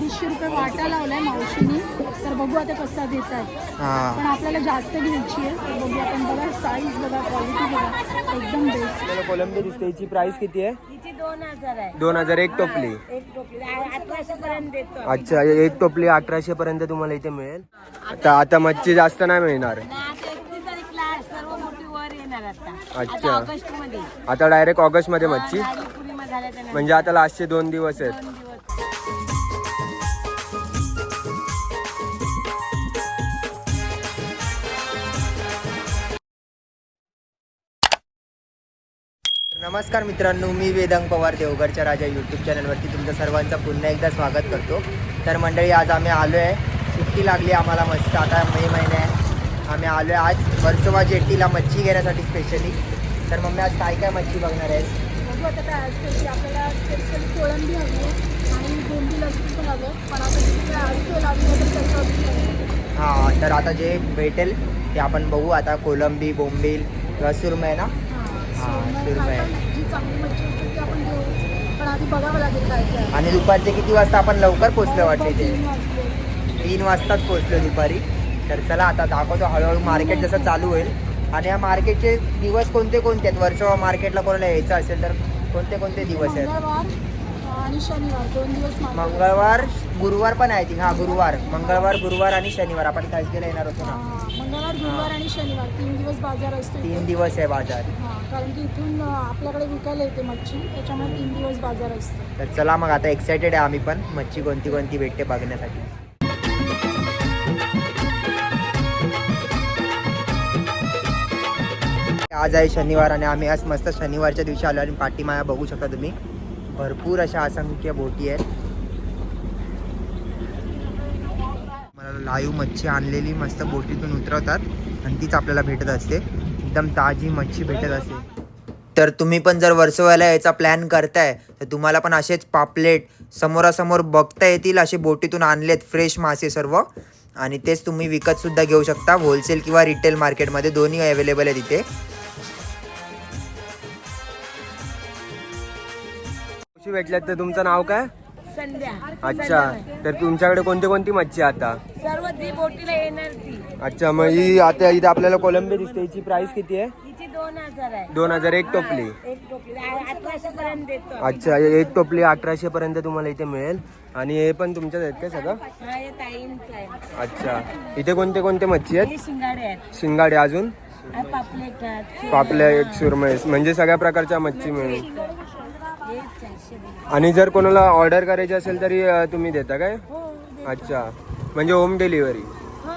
250 रुपये वाटा लावलाय मावशीनी. तर बघू आता कसा देतात. पण आपल्याला जास्त घ्यायची आहे. तर बघू आपण. बघा साईज बघा, क्वालिटी बघा, एकदम बेस्ट. कोलंबी दिसते. हिची प्राइस किती आहे? हिची 2000 आहे. 2000 एक टोपली. एक टोपली 1800 पर्यंत देतो. अच्छा, एक टोपली 1800 पर्यंत तुम्हाला इथे मिळेल. आता मच्छी जास्त नाही मिळणार. सर्व मोठी वर येणार आता. अच्छा. ऑगस्ट मध्ये. आता डायरेक्ट ऑगस्ट मध्ये मच्छी. पूर्णिमा झाल्याच्या म्हणजे आता लास्टचे 2 दिवस आहेत. नमस्कार मित्रांनो, मी वेदांग पवार देवगडच्या राजा यूट्यूब चॅनलवरती तुमचं सर्वांचं पुन्हा एकदा स्वागत करतो. तर मंडळी, आज आम्ही आलो आहे. सुट्टी लागली आम्हाला मस्त. आता मे महिने आहे. आम्ही आलो आहे आज वर्सोवा जेटीला मच्छी घेण्यासाठी स्पेशली. तर मम्मी, आज काय काय मच्छी बघणार आहे? बघू आता काय असतं की आपल्याला स्पेशल कोळंबी हवी आहे आणि बोंबील असतील पण हवे. पण आता तिथे काय असेल आपल्याला. हां, तर आता जे भेटेल ते आपण बघू. आता कोलंबी, बोंबील किंवा सुरमई ना. सुरमई. जी चांगली मच्छी असेल ती आपण घेऊ. पण आधी बघावं लागेल काय काय. आणि दुपारचे किती वाजता आपण लवकर पोचलो वाटते ते? 3 वाजले. 3 वाजताच पोचलो दुपारी. तर चला आता दाखवतो हळूहळू मार्केट जसं चालू होईल. आणि या मार्केटचे दिवस कोणते कोणते आहेत? वर्सोवा मार्केटला कोणाला यायचं असेल तर कोणते कोणते दिवस आहेत? मंगळवार आणि शनिवार 2 दिवस. मंगळवार, गुरुवार पण आहे. हां, गुरुवार, मंगळवार, गुरुवार आणि शनिवार. आपण थर्सडेला येणार होतो ना. मंगळवार, गुरुवार आणि शनिवार 3 दिवस बाजार असतो. 3 दिवस आहे बाजार. कारण की इथून आपल्याकडे विकायला येते मच्छी, त्याच्यामुळे 3 दिवस बाजार असतो. तर चला मग, आता एक्सायटेड आहे आम्ही पण मच्छी कोणती कोणती भेटते बघण्यासाठी. आज आहे शनिवार आणि आम्ही आज मस्त शनिवारच्या दिवशी आलो. आणि पाठीमाया बघू शकता तुम्ही, भरपूर अशा असंख्य बोटी आहेत. मला लाईव्ह मच्छी आणलेली मस्त बोटीतून उतरवतात आणि तीच आपल्याला भेटत असते. एकदम ताजी मच्छी भेटत असते. तर तुम्ही पण जर वर्सोवाला यायचा प्लॅन करताय तर तुम्हाला पण असेच पापलेट समोरासमोर बघता येतील. असे बोटीतून आणलेत फ्रेश मासे सर्व. आणि तेच तुम्ही विकतसुद्धा घेऊ शकता. होलसेल किंवा रिटेल मार्केटमध्ये दोन्ही अवेलेबल आहे तिथे. भेटल्यात. तर तुमचं नाव काय? संध्या. अच्छा, तर तुमच्याकडे कोणती कोणती मच्छी आता? सर्व ती बोटीला येणार ती. अच्छा, मग ही आता इथे आपल्याला कोलंबी दिसते. हिची प्राइस किती आहे? हिची 2000 आहे. 2000 एक टोपली. एक टोपली 1800 पर्यंत देतो. अच्छा, एक टोपली 1800 पर्यंत तुम्हाला इथे मिळेल. आणि हे पण तुमच्याच आहेत का सगळं? हा, हे ताईंचं आहे. अच्छा, इथे कोणते कोणते मच्छी आहेत? हे शिंगाडे आहेत. शिंगाडे, अजून आणि पापलेट आहेत. पापल्या, एक सुरमई, म्हणजे सगळ्या प्रकारच्या मच्छी मिळेल. हे 400 दे. आणि जर कोणाला ऑर्डर करायची असेल तरी तुम्ही देता काय? हो. अच्छा, म्हणजे होम डिलिव्हरी. हा.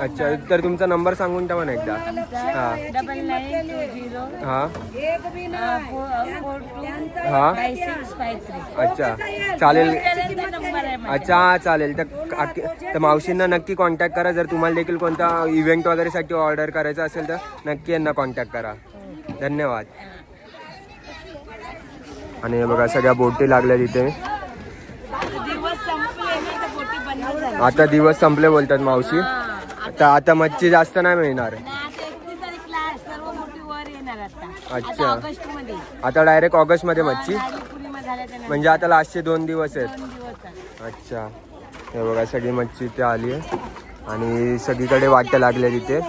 अच्छा, तर तुमचा नंबर सांगून ठेवा ना एकदा. हां 9920 हां 42 हां 5653. अच्छा, चालेल. नंबर आहे माझा. अच्छा, चालेल. तर मावशींना नक्की कॉन्टॅक्ट करा. जर तुम्हाला देखील कोणता इव्हेंट वगैरेसाठी ऑर्डर करायचा असेल तर नक्की यांना कॉन्टॅक्ट करा. धन्यवाद. आणि हे बघा, सगळ्या बोटी लागल्या तिथे. दिवस संपले ना तर बोटी बंद झाल्या. आता दिवस संपले बोलतात मावशी. आता मच्छी जास्त नाही मिळणार. आणि आता 31 तारीखला सर्व मोठी वर येणार आता. अच्छा. ऑगस्ट मध्ये. आता डायरेक्ट ऑगस्ट मध्ये मच्छी. पूर्णिमा झाल्याच्या नंतर. म्हणजे आता लास्टचे 2 दिवस आहेत. 2 दिवस आहे. अच्छा, हे बघा सगळी मच्छी इथे आली आहे. आणि सगळीकडे वाटं लागले तिथे.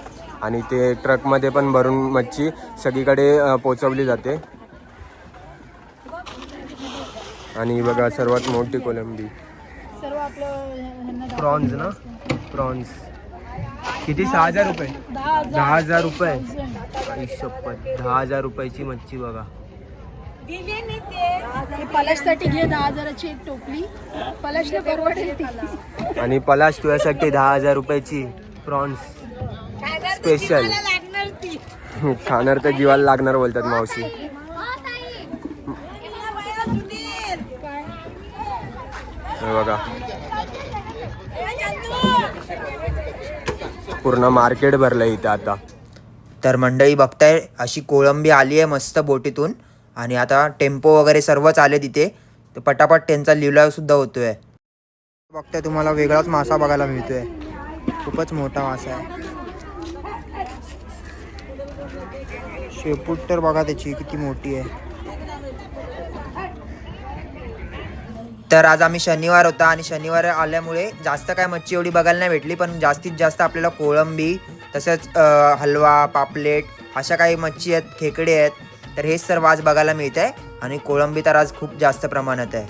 आणि ते ट्रकमध्ये पण भरून मच्छी सगळीकडे पोचवली जाते. आणि बघा, सर्वात मोठी कोलंबी. सर्व आपलं प्रॉन्स ना. प्रॉन्स किती? 6000 रुपये. 10,000 रुपये. शपथ, 10,000 रुपयाची मच्छी बघा. दिले नाही ते. पलाशसाठी घे 10,000ची एक टोपली. पलाशला परवडेल ती. आणि पलाश तुझ्यासाठी 10,000 रुपयाची प्रॉन्स स्पेशल. लागणार ती. खाणार तर जीवाला लागणार बोलतात मावशी. हे बघा, पूर्ण मार्केट भरलंय इथं आता. तर मंडळी बघताय, अशी कोळंबी आली आहे मस्त बोटीतून. आणि आता टेम्पो वगैरे सर्वच आले तिथे. तर पटापट त्यांचा लिलाव सुद्धा होतोय. बघताय, तुम्हाला वेगळाच मासा बघायला मिळतोय. खूपच मोठा मासा आहे. शेपूट तर बघा त्याची किती मोठी आहे. तर आज आम्ही शनिवार होता आणि शनिवार आल्यामुळे जास्त काय मच्छी एवढी बघायला नाही भेटली, पण जास्तीत जास्त आपल्याला कोळंबी तसंच हलवा पापलेट अशा काही मच्छी आहेत, खेकडे आहेत, तर हेच सर्व आज बघायला मिळत आहे. आणि कोळंबी तर आज खूप जास्त प्रमाणात आहे.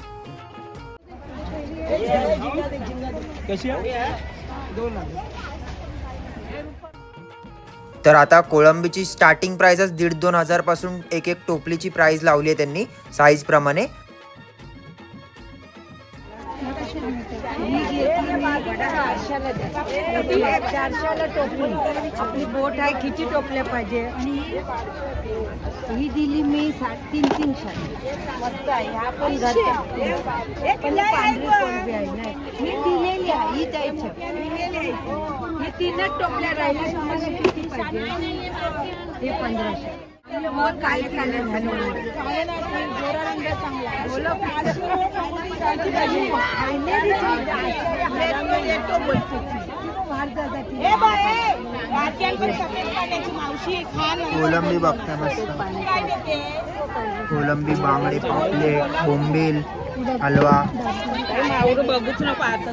तर आता कोळंबीची स्टार्टिंग प्राइसच 1,500-2,000 हजारपासून एक एक टोपलीची प्राइस लावली आहे त्यांनी साईज प्रमाणे. चारशेला टोपली आपली बोट आहे, किती टोपल्या पाहिजे. ही दिली मी 350. मस्त आहे. ह्या पण घरच्या पण पांढरी कोळंबी आहे ना, मी दिलेली आहे. ही द्यायची ही 3च टोपल्या राहिल्या. तुम्हाला किती पाहिजे? हे 1500. मग काय खाल्लं झालं कोलंबी बघता मस्त. कोलंबी, बांगडे, पापलेट, बोंबील, हलवा. बघूच नको आता.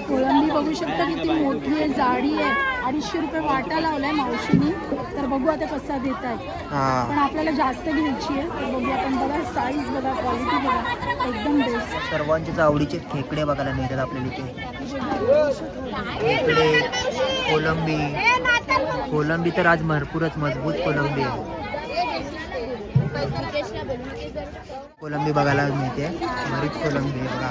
कोळंबी बघू शकता किती मोठी आहे, जाडी आहे. 250 रुपये वाटा लावलाय मावशीनी. तर बघू आता कसा देत आहेत. पण आपल्याला जास्त घ्यायची आहे, तर बघू आपण. बघा साईज बघा, क्वालिटी बघा, एकदम बेस्ट. सर्वांचेच आवडीचे खेकडे बघायला मिळतात आपल्याला इथे. खेकडे, कोलंबी तर आज भरपूरच मजबूत कोलंबी आहे. कोलंबी बघायला मिळते, बरीच कोलंबी आहे बघा.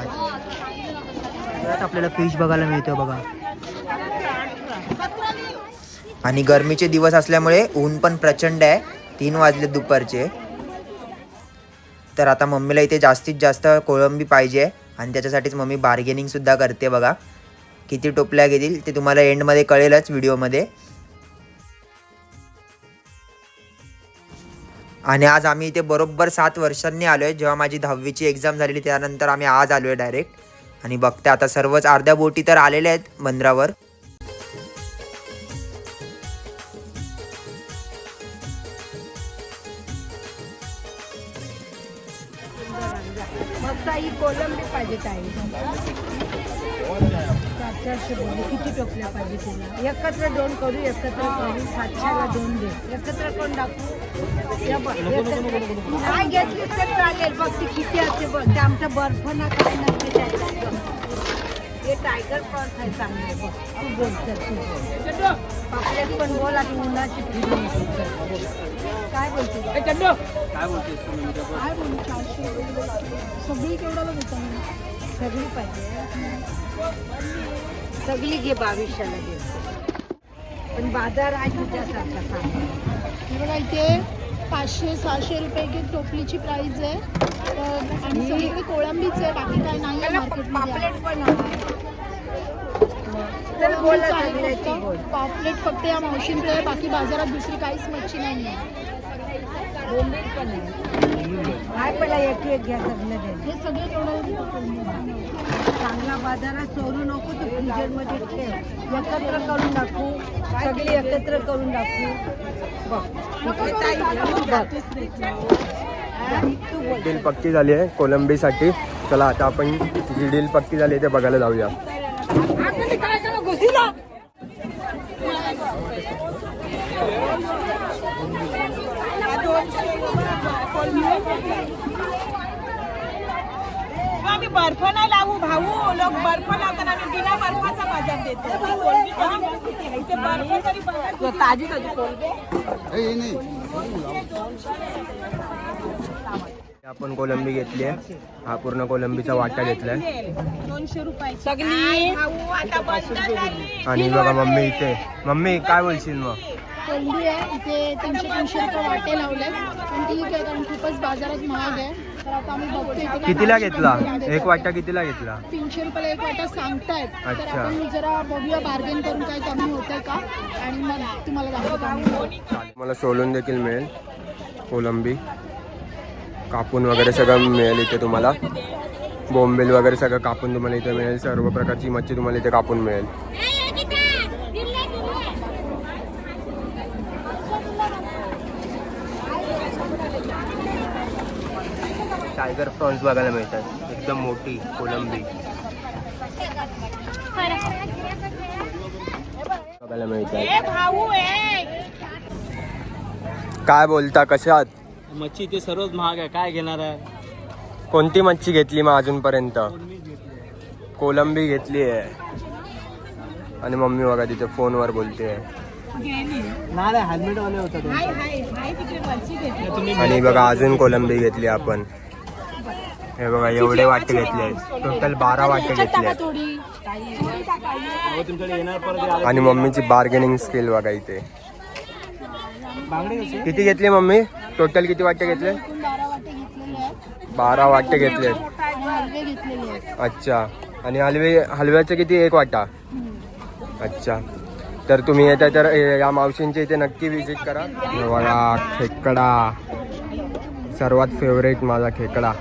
आज आपल्याला फिश बघायला मिळतं बघा. आणि गरमीचे दिवस असल्यामुळे ऊन पण प्रचंड आहे. 3 वाजले दुपारचे. तर आता मम्मीला इथे जास्तीत जास्त कोळंबी पाहिजे आणि त्याच्यासाठीच मम्मी बार्गेनिंग सुद्धा करते बघा. किती टोपल्या घेतील ते तुम्हाला एंडमध्ये कळेलच व्हिडिओमध्ये. आणि आज आम्ही इथे बरोबर 7 वर्षांनी आलो आहे. जेव्हा माझी 10वीची एक्झाम झालेली त्यानंतर आम्ही आज आलो आहे डायरेक्ट. आणि बघते आता सर्वच अर्ध्या बोटी तर आलेल्या आहेत बंदरावर. मस्त ही कोलंबी पाहिजे ताई. 400 बोलले. किती टोपल्या पाहिजे तुला? एकत्र 2 करू, एकत्र करू. 700ला 2 दे. एकत्र करून दाखवू. काय घेतली तर चालेल. बघ ती किती असते बघ. ते आमचं बर्फ ना काय नसते त्याच्यात. हे टायगर प्रॉन्स आहे चांगले बघ. तू बोल तर तू बोल. पापलेट पण बोल आणि उन्हाची फिरून काय बोलते? काय बोलू 400 रुपये सगळी केवढ्याला देतो मी? सगळी पाहिजे. सगळी घे 2200ला घे. पण बाजार आहे तुझ्यासारखा सांग. बघा इथे 500-600 रुपये एक टोपलीची प्राइस आहे. आणि सगळीकडे कोळंबीच आहे, बाकी काय नाही आहे मार्केटमध्ये. पापलेट पण पापलेट फक्त या मावशींकडे आहे, बाकी बाजारात दुसरी काहीच मच्छी नाही आहे. बोंबील पण आहे. काय पहिला एक घ्या सगळं दे. हे सगळे केवढं चांगला बाजारात चोरू नको, तू फ्रीजरमध्ये ठेव. एकत्र करून टाकू, सगळी एकत्र करून टाकू. डील पक्की झाली आहे कोलंबीसाठी. चला आता आपण जी डील पक्की झाली आहे ते बघायला जाऊया. आम्ही बर्फ नाही लावू भाऊ. लोक बर्फ लावताना आम्ही बिना बर्फाचा बाजार देतो. ताजी ताजी कोलंबी. आपण कोलंबी घेतली आहे. हा पूर्ण कोलंबीचा वाटा घेतलाय. 200 रुपये सगळी. आणि बघा मम्मी इथे. मम्मी काय बोलशील मग? कोलंबी आहे इथे 300-300 रुपये वाटे लावले. पण ठीक आहे, कारण खूपच बाजारात महाग आहे. तर आता आम्ही बघतो इथे काय कितीला घेतला? एक वाटा कितीला घेतला? 300 रुपयाला एक वाटा सांगतायत. तर अच्छा. आपण जरा बघूया बार्गेन करून काय कमी होतंय का, आणि मग तुम्हाला दाखवतो आम्ही. मला सोलून देखील मिळेल कोलंबी. कापून वगैरे सगळं मिळेल इथे तुम्हाला. बोंबील वगैरे सगळं कापून तुम्हाला इथे मिळेल. सर्व प्रकारची मच्छी तुम्हाला इथे कापून मिळेल. टायगर प्रॉन्स बघायला मिळतात, एकदम मोठी कोलंबी बघायला मिळतात. काय बोलता, कशात? मच्छी ते सर्वच महाग आहे, काय घेणार आहे? कोणती मच्छी घेतली मग अजूनपर्यंत? कोलंबी घेतली आहे. आणि मम्मी बघा तिथे फोनवर बोलते. नाही हेल्मेट वाले होता आणि बघा अजून कोलंबी घेतली आपण. हे बघा एवढे वाटे घेतले, टोटल 12 वाटे घेतले. थोडी तुमच्याकडे येणार परत. आणि मम्मीची बार्गेनिंग स्किल बघा इथे. बांगडे कसे? किती घेतली मम्मी? टोटल किती वाटे घेतले? 12 वाटे घेतलेले आहेत 12 वाटे घेतले. आणि हलवे घेतलेले आहेत. अच्छा. आणि हलव्याचे किती? 1 वाटा. अच्छा. तर तुम्ही येता तर या मावशींच्या इथे नक्की विजिट करा. हे बघा खेकडा, सर्वात फेवरेट माझा खेकडा.